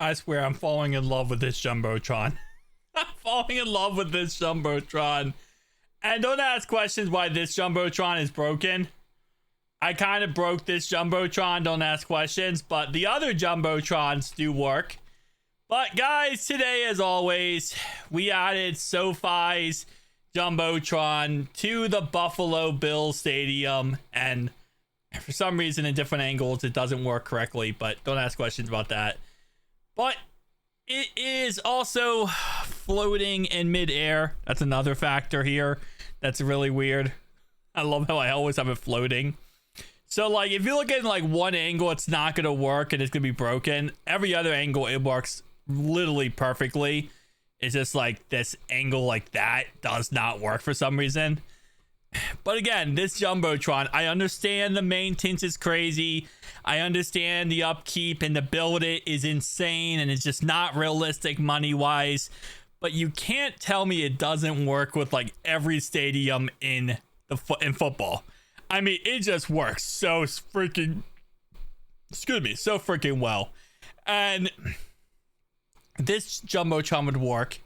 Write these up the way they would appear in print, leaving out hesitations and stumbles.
I swear I'm falling in love with this Jumbotron. I'm falling in love with this Jumbotron. And don't ask questions why this Jumbotron is broken. I kind of broke this Jumbotron, don't ask questions, but the other Jumbotrons do work. But guys, today as always, we added Sofi's Jumbotron to the Buffalo Bills Stadium, and for some reason in different angles it doesn't work correctly, but don't ask questions about that. But it is also floating in midair. That's another factor here that's really weird. I love how I always have it floating. So like if you look at like one angle, it's not going to work and it's going to be broken. Every other angle, it works literally perfectly. It's just like this angle like that does not work for some reason. But again, this Jumbotron, I understand the maintenance is crazy. I understand the upkeep and to build it is insane and it's just not realistic money wise. But you can't tell me it doesn't work with like every stadium in football. I mean, it just works so freaking, so freaking well. And this Jumbotron would work.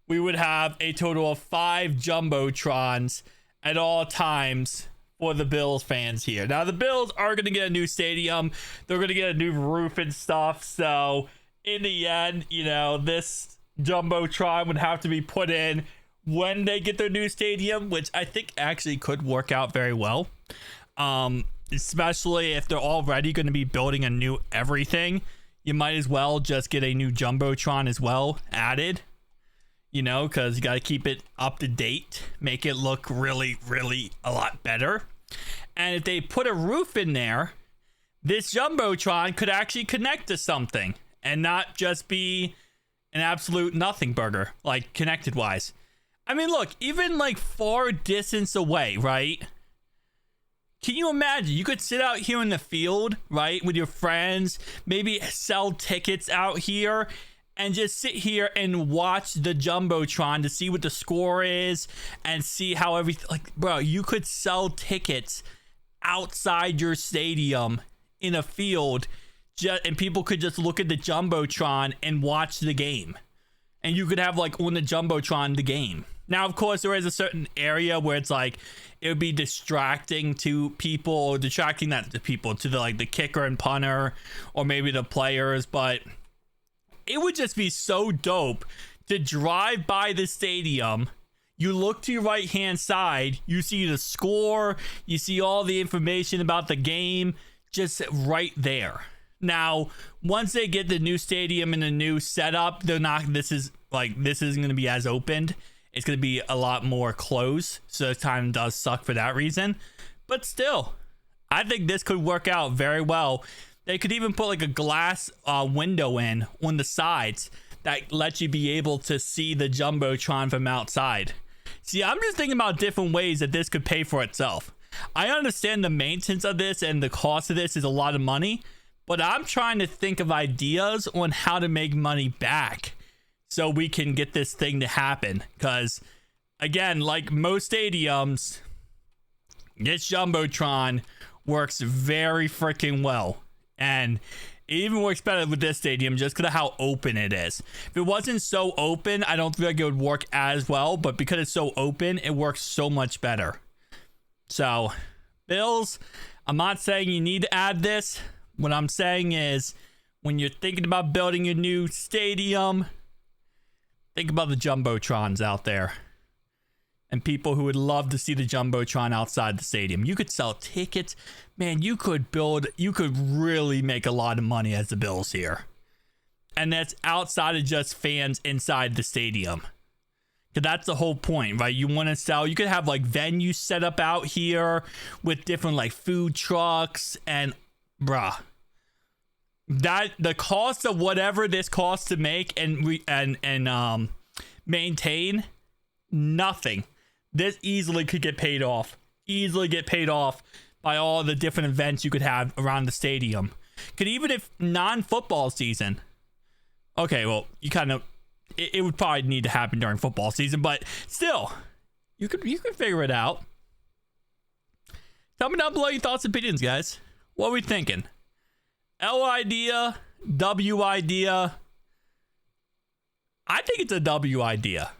We would have a total of 5 Jumbotrons at all times for the Bills fans here. Now, the Bills are going to get a new stadium. They're going to get a new roof and stuff. So, in the end, you know, this Jumbotron would have to be put in when they get their new stadium, which I think actually could work out very well. Especially if they're already going to be building a new everything. You might as well just get a new Jumbotron as well added, you know, because you got to keep it up to date, make it look really, really a lot better. And if they put a roof in there, this Jumbotron could actually connect to something and not just be an absolute nothing burger, like connected wise. I mean, look, even like far distance away, right? Can you imagine? You could sit out here in the field, right, with your friends, maybe sell tickets out here and just sit here and watch the Jumbotron to see what the score is and see how everything, like, bro, you could sell tickets outside your stadium in a field and people could just look at the Jumbotron and watch the game. And you could have like on the Jumbotron the game. Now, of course, there is a certain area where it's like it would be distracting to people, or distracting that to people, to the like the kicker and punter, or maybe the players. But it would just be so dope to drive by the stadium. You look to your right hand side, you see the score, you see all the information about the game, just right there. Now, once they get the new stadium and the new setup, they're not. This isn't going to be as opened. It's going to be a lot more closed, so time does suck for that reason. But still, I think this could work out very well. They could even put like a glass window in on the sides that lets you be able to see the Jumbotron from outside. See, I'm just thinking about different ways that this could pay for itself. I understand the maintenance of this and the cost of this is a lot of money, but I'm trying to think of ideas on how to make money back so we can get this thing to happen. Because, again, like most stadiums, this Jumbotron works very freaking well. And it even works better with this stadium just because of how open it is. If it wasn't so open, I don't think it would work as well. But because it's so open, it works so much better. So, Bills, I'm not saying you need to add this. What I'm saying is, when you're thinking about building your new stadium, think about the Jumbotrons out there and people who would love to see the Jumbotron outside the stadium. You could sell tickets. Man, you could really make a lot of money as the Bills here. And that's outside of just fans inside the stadium. Because that's the whole point, right? You want to sell, you could have like venues set up out here with different like food trucks and bruh. That the cost of whatever this costs to make and maintain, nothing. This easily could get paid off. Easily get paid off by all the different events you could have around the stadium. Could even if non-football season. Okay, well, you kind of it would probably need to happen during football season, but still, you could figure it out. Tell me down below your thoughts and opinions, guys. What are we thinking? L idea, W idea. I think it's a W idea.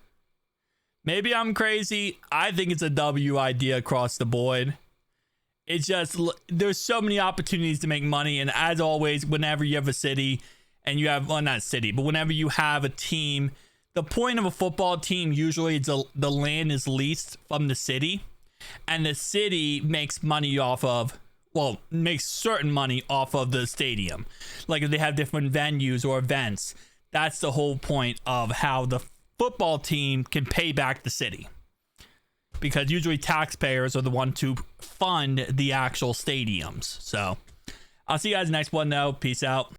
Maybe I'm crazy. I think it's a W idea across the board. It's just, there's so many opportunities to make money. And as always, whenever you have a city and you have, well, not city, but whenever you have a team, the point of a football team usually is the land is leased from the city. And the city makes money off of, well, makes certain money off of the stadium. Like if they have different venues or events, that's the whole point of how the football team can pay back the city. Because usually taxpayers are the ones who fund the actual stadiums. So I'll see you guys next one though. Peace out.